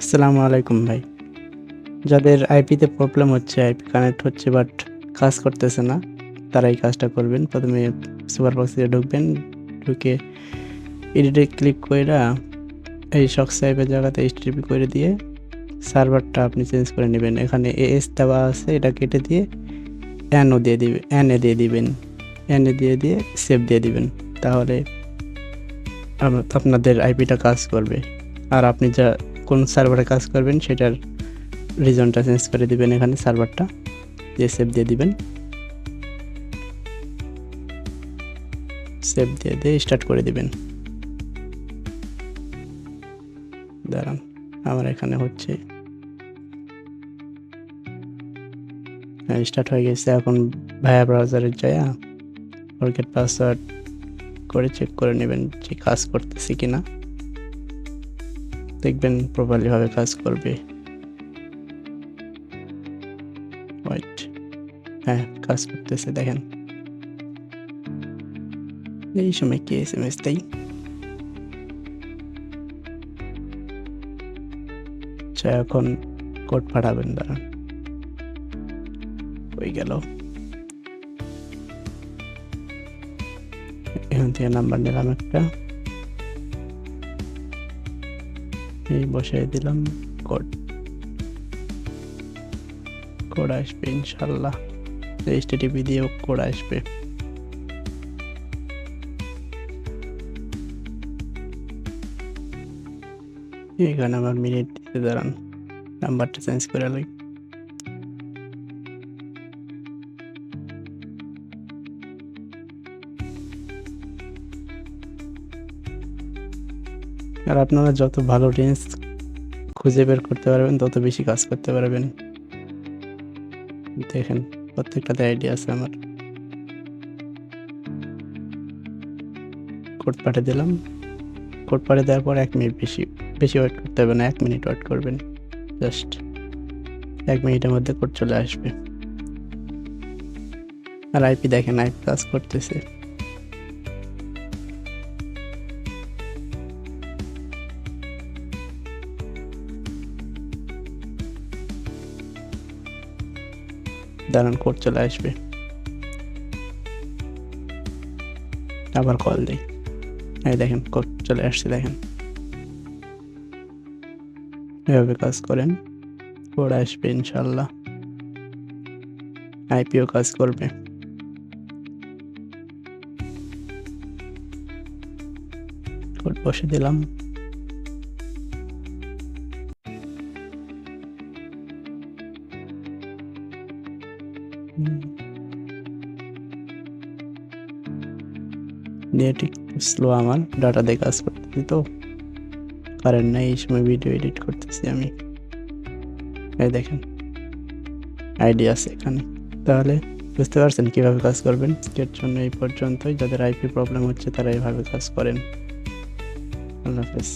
আসসালামু আলাইকুম ভাই। যাদের আইপিতে প্রবলেম হচ্ছে, আইপি কানেক্ট হচ্ছে বাট কাজ করতেছে না, তারা এই কাজটা করবেন। প্রথমে সুপারবক্সে ঢুকবেন, ঢুকে এডিটে ক্লিক কইরা এই সাবস্ক্রাইবের জায়গাতে এইচটিটিপি করে দিয়ে সার্ভারটা আপনি চেঞ্জ করে নেবেন। এখানে এএস দেওয়া আছে, এটা কেটে দিয়ে এনও দিয়ে দিবেন, এনএ দিয়ে দিবেন, এনএ দিয়ে সেভ দিয়ে দিবেন। তাহলে আপনাদের আইপিটা কাজ করবে। আর আপনি কোন সার্ভারে কাজ করবেন সেটার রিজনটা চেঞ্জ করে দিবেন। এখানে সার্ভারটা দিয়ে সেভ দিয়ে দিবেন। সেভ দিয়ে স্টার্ট করে দিবেন। দাঁড়ান, আমার এখানে হচ্ছে স্টার্ট হয়ে গেছে। এখন ভায়া ব্রাউজারে যায়া ফরগেট পাসওয়ার্ড করে চেক করে নেবেন যে কাজ করতেছে কিনা। দেখবেন প্রপারলি ভাবে কাজ করবে। ওয়েট, হ্যাঁ কাজ করতেছে, দেখেন। এই সময় কি এসএমএস দেই? আচ্ছা, এখন কোড পাঠাবেন, দাঁড়ান। হয়ে গেল। এখান থেকে নাম্বার নিলাম একটা, এই বসাই দিলাম। কোড আসবে ইনশাল্লাহ। এইচটিটিপি দিয়েও কোড আসবে। এখানে আমার মিনিট দিতে, দাঁড়ান নাম্বারটা চেঞ্জ করে লই। আর আপনারা যত ভালো রেঞ্জ খুঁজে বের করতে পারবেন তত বেশি কাজ করতে পারবেন। দেখেন প্রত্যেকটাতে আইডিয়া আছে আমার। কোড পাঠিয়ে দিলাম। কোড পাঠিয়ে দেওয়ার পর 1 মিনিট, বেশি ওয়েট করতে হবে না, 1 মিনিট ওয়েট করবেন। জাস্ট 1 মিনিটের মধ্যে কোড চলে আসবে। আর আইপি দেখেন, আইপি কাজ করতেছে। দাঁড়ান, কোড চলে আসবে। আবার কল দিই। এই দেখেন কোড চলে আসছে, দেখেন। এভাবে কাজ করেন, কোড আসবে ইনশাল্লাহ। আইপিও কাজ করবে। কোড বসে দিলাম। নেট একটু স্লো, আমার ডাটা দিয়ে কাজ করতেছি তো, কারেন্ট নাই। এই সময় ভিডিও এডিট করতেছি আমি। এই দেখেন আইডিয়া আছে এখানে। তাহলে বুঝতে পারছেন কিভাবে কাজ করবেন। এর জন্য এই পর্যন্তই। যাদের আইপি প্রবলেম হচ্ছে তারা এইভাবে কাজ করেন। আল্লাহ হাফেজ।